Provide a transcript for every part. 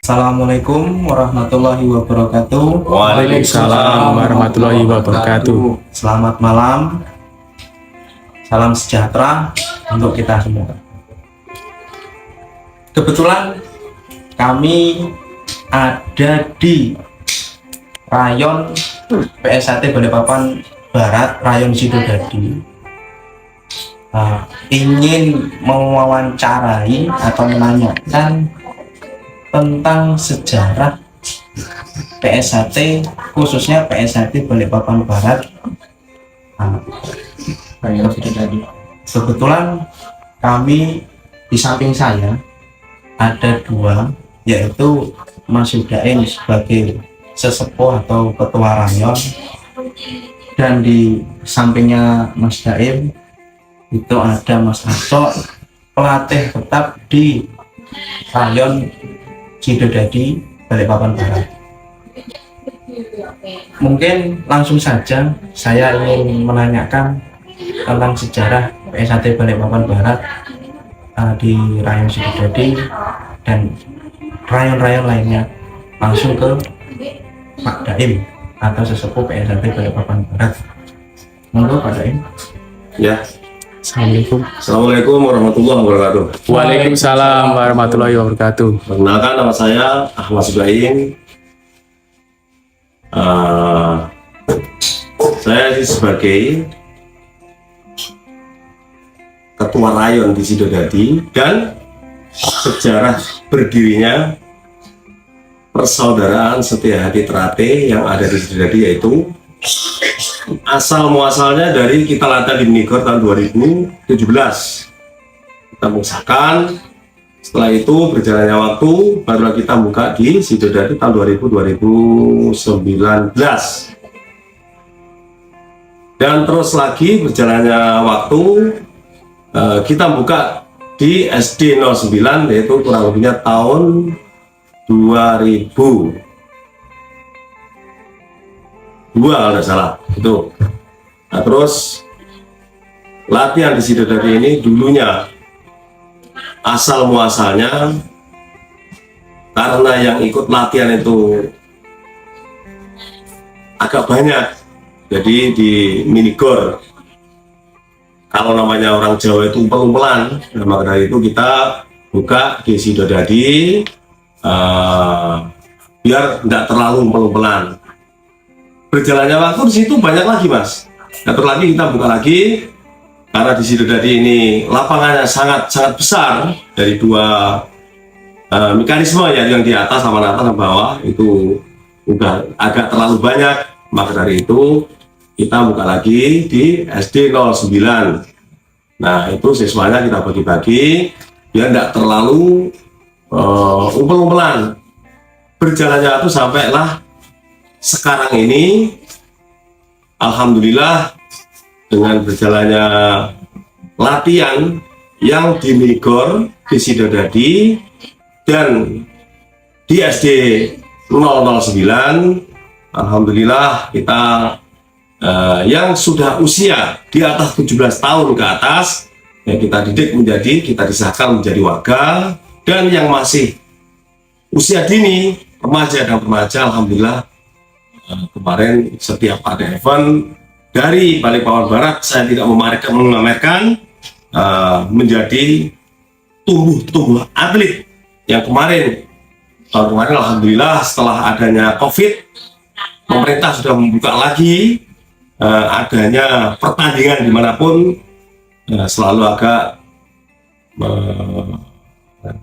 Assalamualaikum warahmatullahi wabarakatuh. Waalaikumsalam warahmatullahi wabarakatuh. Selamat malam. Salam sejahtera untuk kita semua. Kebetulan kami ada di rayon PSAT Balikpapan Barat, rayon Sidodadi. Ingin mewawancarai atau menanyakan tentang sejarah PSAT, khususnya PSAT Balikpapan Barat. Rayon Sidodadi. Kebetulan kami di samping saya ada dua, yaitu Mas Yudaim sebagai sesepuh atau ketua rayon, dan di sampingnya Mas Daim itu ada Mas Hasto, pelatih tetap di rayon Sidodadi Balikpapan Barat. Mungkin langsung saja saya ingin menanyakan tentang sejarah PSAT Balikpapan Barat di rayon Sidodadi dan rayon-rayon lainnya. Langsung ke Pak Daim atau sesepuh PSAT Balikpapan Barat. Monggo Pak Daim. Ya. Assalamualaikum warahmatullahi wabarakatuh. Waalaikumsalam warahmatullahi wabarakatuh. Perkenalkan, nama saya Ahmad Ibrahim. Saya sebagai ketua rayon di Sidodadi, dan sejarah berdirinya persaudaraan Setia Hati Terate yang ada di Sidodadi yaitu asal muasalnya dari kita lata di Menigor tahun 2017. Kita mengusahakan, setelah itu berjalannya waktu barulah kita buka di Sidodadi tahun 2019, dan terus lagi berjalannya waktu kita buka di SD 09, yaitu kurang lebihnya tahun 2002 kalau tidak salah itu. Nah, terus latihan di Sidodadi ini dulunya asal muasalnya karena yang ikut latihan itu agak banyak, jadi di Menigor kalau namanya orang Jawa itu umpel-umpelan. Nah, maka dari itu kita buka di Sidodadi biar tidak terlalu umpel-umpelan. Berjalannya waktu di situ banyak lagi, Mas. Nah, terus lagi kita buka lagi karena di Sidodadi ini lapangannya sangat besar, dari dua mekanisme ya, yang di atas sama atas dan bawah itu udah agak terlalu banyak. Maka dari itu kita buka lagi di SD 09. Nah, itu siswanya kita bagi-bagi biar tidak terlalu umpel-umpelan. Berjalannya waktu sampailah sekarang ini, alhamdulillah, dengan berjalannya latihan yang di Menigor, di Sidodadi, dan di SD 009, alhamdulillah kita yang sudah usia di atas 17 tahun ke atas, yang kita didik kita disahkan menjadi warga, dan yang masih usia dini, remaja dan remaja, alhamdulillah kemarin setiap ada event dari Balikpapan Barat, saya tidak memamerkan, menjadi tumbuh atlet. Yang tahun kemarin alhamdulillah setelah adanya COVID, pemerintah sudah membuka lagi adanya pertandingan dimanapun, selalu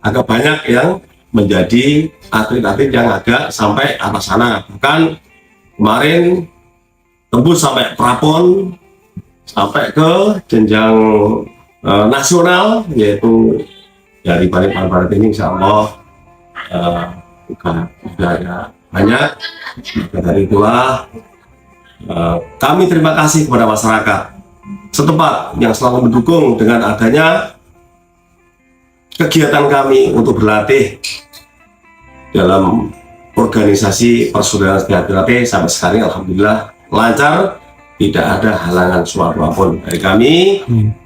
agak banyak yang menjadi atlet-atlet yang agak sampai atas sana. Bahkan kemarin tembus sampai prapon, sampai ke jenjang nasional, yaitu dari Balikpapan Barat ini insya Allah juga ada banyak. Dari itulah kami terima kasih kepada masyarakat setempat yang selalu mendukung dengan adanya kegiatan kami untuk berlatih dalam organisasi persaudaraan Setia Hati Terate. Sampai sekarang alhamdulillah lancar, tidak ada halangan suatu apapun dari kami.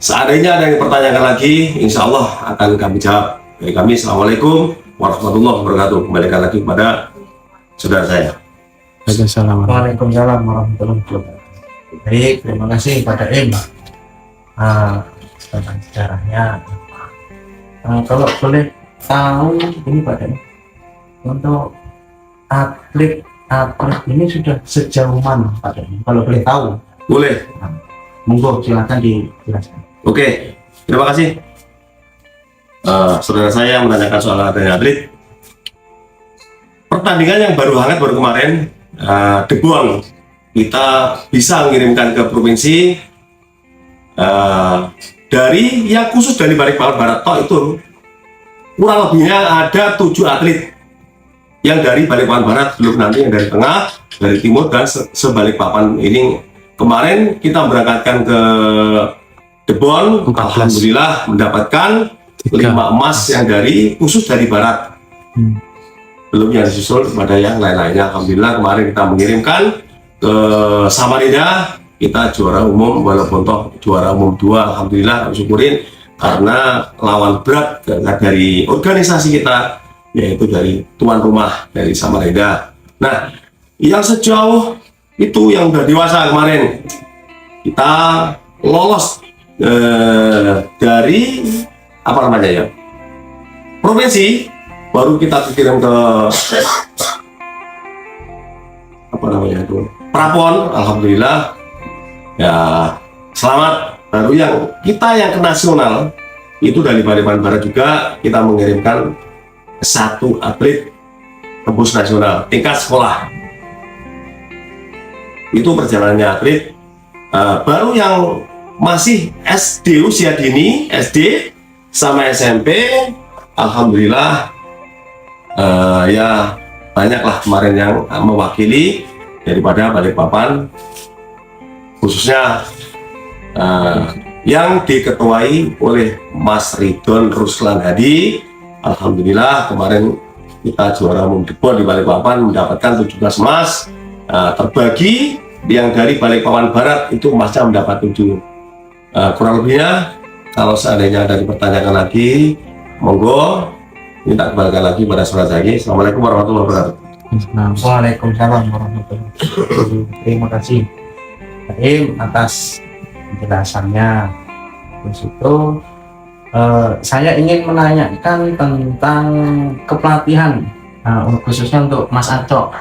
Seandainya ada yang pertanyakan lagi, insya Allah akan kami jawab. Dari kami, assalamualaikum warahmatullahi wabarakatuh. Kembalikan lagi kepada saudara saya. Waalaikumsalam. Waalaikumsalam warahmatullahi wabarakatuh. Baik, terima kasih pada Im tentang sejarahnya. Kalau boleh tahu ini Pak Im, untuk atlet ini sudah sejauh mana Pak Im? Kalau boleh tahu, Boleh. monggo silakan dijelaskan. Oke, terima kasih. Saudara saya menanyakan soal adanya atlet. Pertandingan yang baru hangat baru kemarin, Debon, kita bisa mengirimkan ke provinsi dari yang khusus dari Balikpapan Barat toh itu kurang lebihnya ada 7 atlet yang dari Balikpapan Barat, belum nanti yang dari tengah, dari timur dan sebalikpapan ini. Kemarin kita berangkatkan ke Debon, 14. alhamdulillah mendapatkan 5 emas yang dari khusus dari barat. Belum yang disusul pada yang lain-lainnya. Alhamdulillah kemarin kita mengirimkan ke Samarinda, kita juara umum walaupun toh juara umum 2. Alhamdulillah kami syukurin karena lawan berat dari organisasi kita, yaitu dari tuan rumah dari Samarinda. Nah, yang sejauh itu yang udah dewasa kemarin kita lolos dari apa namanya ya, provinsi, baru kita kirim ke apa namanya itu, Prapon. Alhamdulillah ya selamat. Baru yang kita yang ke nasional itu dari Balikpapan Barat juga kita mengirimkan 1 atlet tembus nasional tingkat sekolah. Itu perjalanannya atlet. Baru yang masih SD, usia dini SD sama SMP, alhamdulillah ya banyaklah kemarin yang mewakili daripada Balikpapan, khususnya yang diketuai oleh Mas Ridon Ruslan Hadi. Alhamdulillah kemarin kita juara umum Debon di Balikpapan mendapatkan 17 emas. Terbagi yang dari Balikpapan Barat itu emasnya mendapat 7. Kurang lebihnya kalau seandainya ada dipertanyakan lagi, monggo minta kembalikan lagi pada saudara saya. Assalamualaikum warahmatullahi wabarakatuh. Waalaikumsalam warahmatullahi wabarakatuh. Terima kasih Pak Im atas penjelasannya. Terus itu saya ingin menanyakan tentang kepelatihan, khususnya untuk Mas Acok.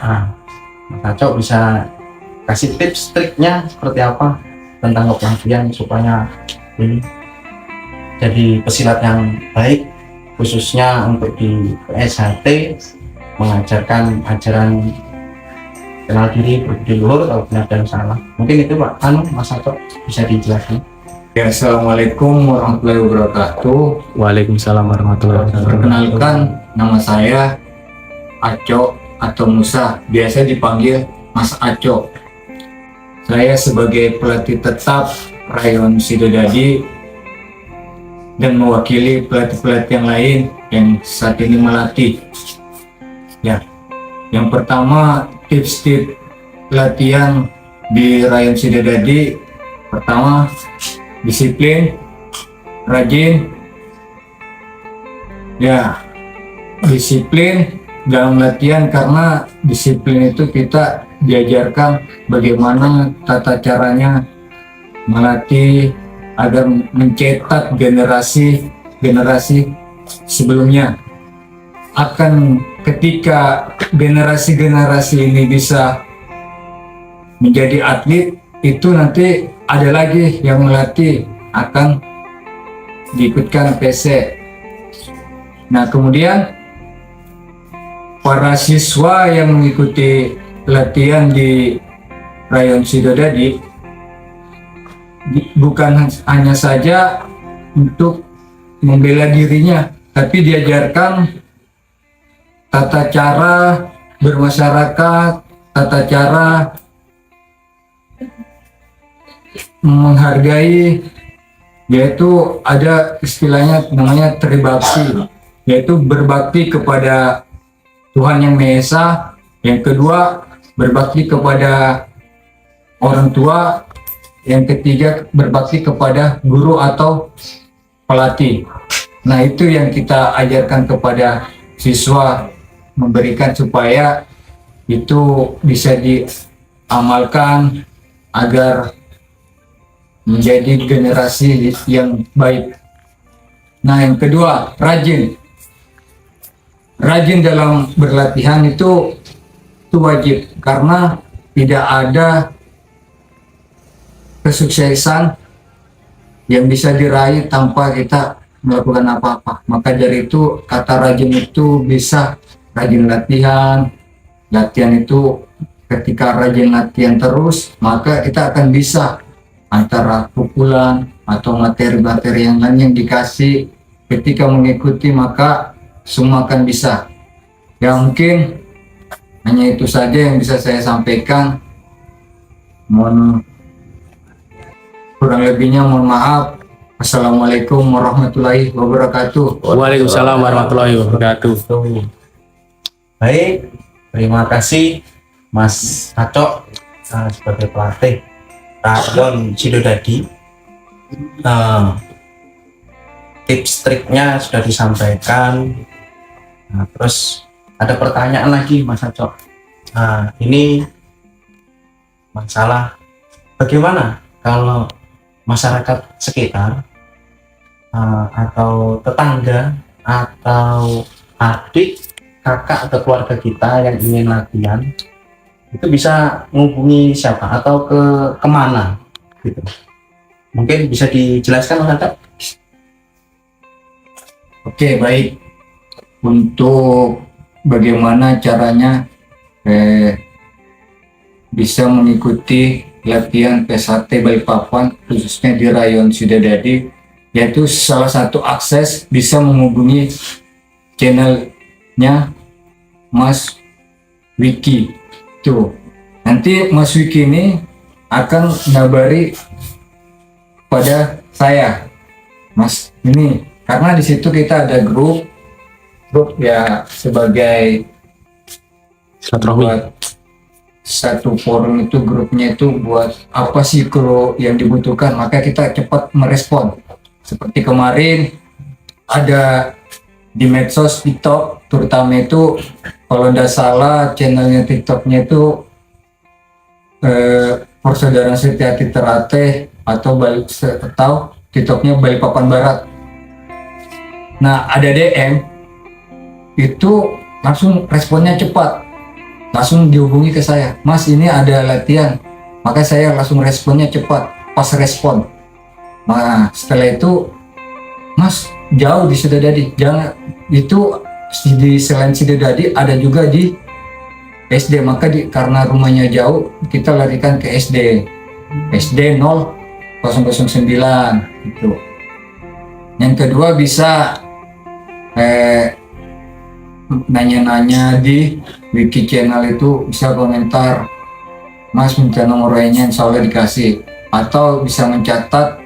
Mas Acok bisa kasih tips triknya seperti apa tentang kepelatihan supaya ini jadi pesilat yang baik, khususnya untuk di PSHT mengajarkan ajaran kenal diri, berbudi luhur, atau benar dan salah. Mungkin itu Pak Mas Acok bisa dijelaskan. Ya, Assalamualaikum warahmatullahi wabarakatuh. Waalaikumsalam warahmatullahi wabarakatuh. Perkenalkan, nama saya Acok atau Musa, biasa dipanggil Mas Acok. Saya sebagai pelatih tetap Rayon Sidodadi dan mewakili pelatih-pelatih yang lain yang saat ini melatih. Ya, yang pertama tips-tips latihan di Rayon Sidodadi, pertama disiplin, rajin. Ya, disiplin dalam latihan, karena disiplin itu kita diajarkan bagaimana tata caranya melatih agar mencetak generasi sebelumnya. Akan ketika generasi ini bisa menjadi atlet, itu nanti ada lagi yang melatih akan diikutkan PC. Nah, kemudian para siswa yang mengikuti latihan di Rayon Sidodadi bukan hanya saja untuk membela dirinya, tapi diajarkan tata cara bermasyarakat, tata cara menghargai, yaitu ada istilahnya namanya tribakti, yaitu berbakti kepada Tuhan Yang Maha Esa. Yang kedua, berbakti kepada orang tua. Yang ketiga, berbakti kepada guru atau pelatih. Nah, itu yang kita ajarkan kepada siswa memberikan supaya itu bisa diamalkan agar menjadi generasi yang baik. Nah, yang kedua, rajin. Rajin dalam berlatihan itu wajib, karena tidak ada kesuksesan yang bisa diraih tanpa kita melakukan apa-apa. Maka dari itu kata rajin itu bisa rajin latihan. Latihan itu ketika rajin latihan terus, maka kita akan bisa antara pukulan atau materi-materi yang lain yang dikasih ketika mengikuti, maka semua akan bisa. Ya, mungkin hanya itu saja yang bisa saya sampaikan. Mohon kurang lebihnya mohon maaf. Assalamualaikum warahmatullahi wabarakatuh. Waalaikumsalam warahmatullahi wabarakatuh. Baik, terima kasih Mas Acok sebagai pelatih Rayon Sidodadi. Tips triknya sudah disampaikan. Nah, terus ada pertanyaan lagi Mas Acok. Ini masalah bagaimana kalau masyarakat sekitar atau tetangga atau adik, kakak atau keluarga kita yang ingin latihan, itu bisa menghubungi siapa atau kemana gitu? Mungkin bisa dijelaskan Mas Acok? Oke, baik. Untuk bagaimana caranya bisa mengikuti latihan PSAT Balikpapan khususnya di Rayon Sidodadi, yaitu salah satu akses bisa menghubungi channelnya Mas Wiki. Tuh, nanti Mas Wiki ini akan ngabari pada saya, Mas ini, karena di situ kita ada grup ya sebagai Silaturahmi. buat satu forum itu, grupnya itu buat apa sih kalau yang dibutuhkan, maka kita cepat merespon. Seperti kemarin ada di medsos TikTok, terutama itu kalau tidak salah channelnya TikToknya itu Persaudaraan Setiati Terate atau TikToknya Balikpapan Barat. Nah, ada DM itu langsung responnya cepat, langsung dihubungi ke saya, Mas ini ada latihan, maka saya langsung responnya cepat, pas respon. Nah, setelah itu, Mas jauh di Sidodadi, jangan itu di selain Sidodadi ada juga di SD, maka karena rumahnya jauh kita larikan ke SD 0009 gitu. Yang kedua bisa nanya-nanya di Wiki channel itu, bisa komentar, Mas minta nomor lainnya, insya Allah dikasih, atau bisa mencatat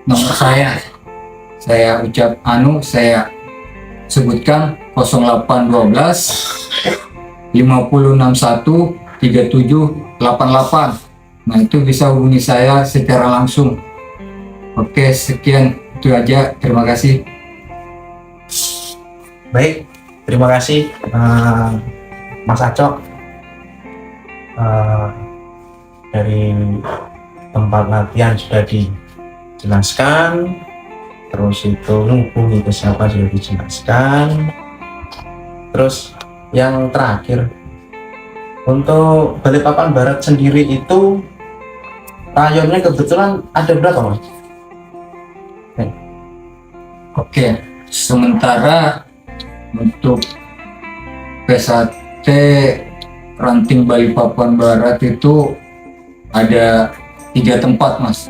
nomor saya sebutkan 0812 5061 3788. Nah, itu bisa hubungi saya secara langsung. Oke, sekian, itu aja, terima kasih. Baik, terima kasih Mas Acok. Dari tempat latihan sudah dijelaskan, terus itu hubungi ke siapa sudah dijelaskan. Terus yang terakhir, untuk Balikpapan Barat sendiri itu rayonnya kebetulan ada berapa Mas? Oke, sementara untuk PSAT ranting Balikpapan Barat itu ada 3 tempat, Mas.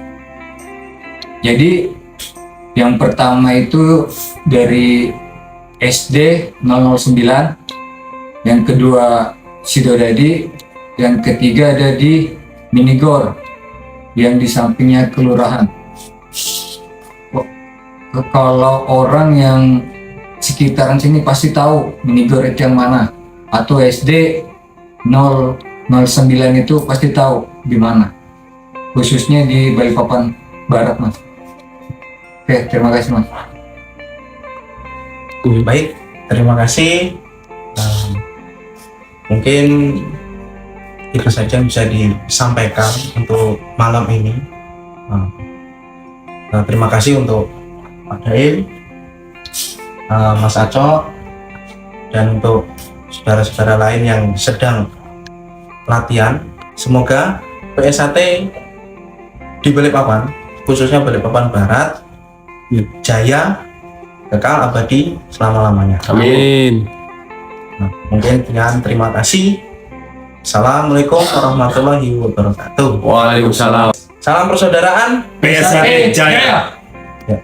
Jadi yang pertama itu dari SD 009, yang kedua Sidodadi, yang ketiga ada di Minigor yang di sampingnya kelurahan. Kalau orang yang sekitaran sini pasti tahu Minigor itu yang mana, atau SD 009 itu pasti tahu di mana, khususnya di Balikpapan Barat, Mas. Oke, terima kasih, Mas. Baik, Terima kasih. Mungkin itu saja yang bisa disampaikan untuk malam ini. Terima kasih untuk Pak Daim, Mas Aco, dan untuk saudara-saudara lain yang sedang latihan. Semoga PSAT di Balikpapan, khususnya Balikpapan Barat, jaya, kekal abadi selama-lamanya. Amin. Mungkin sekian, terima kasih. Assalamualaikum warahmatullahi wabarakatuh. Waalaikumsalam. Salam persaudaraan PSAT Jaya. Ya.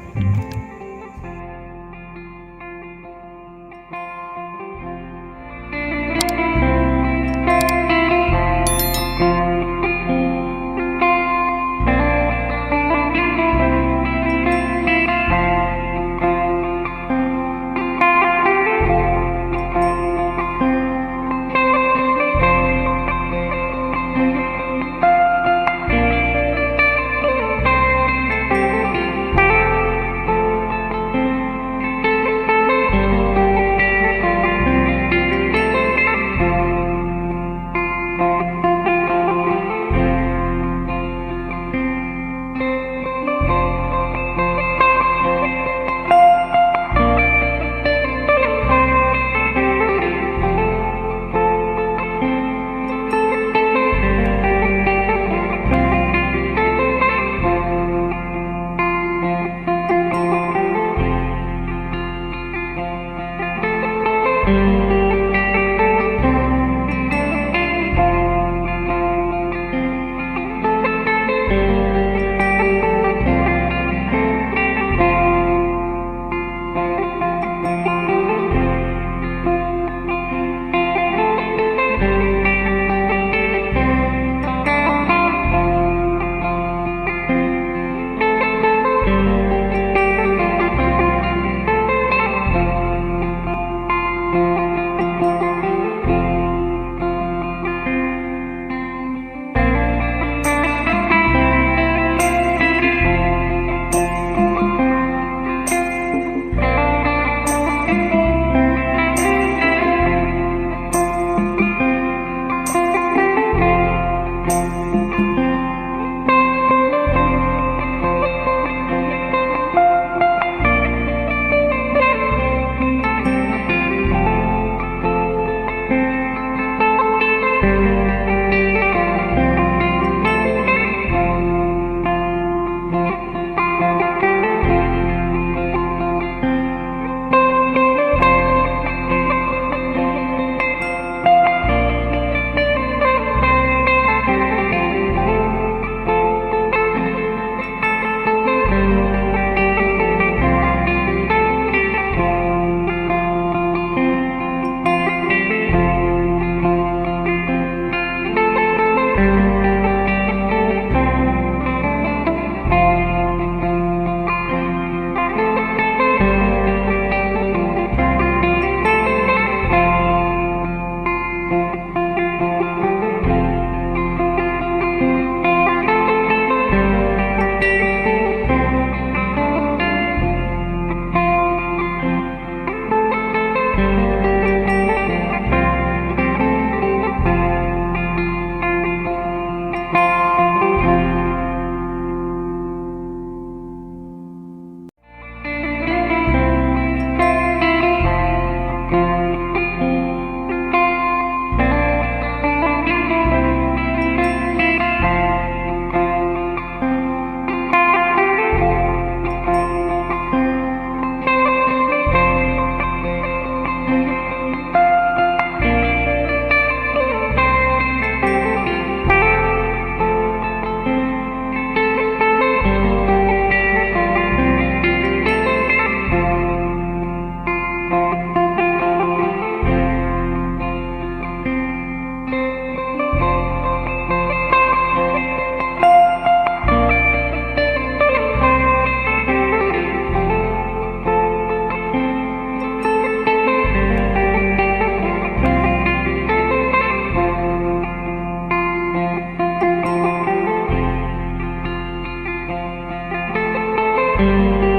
Thank you.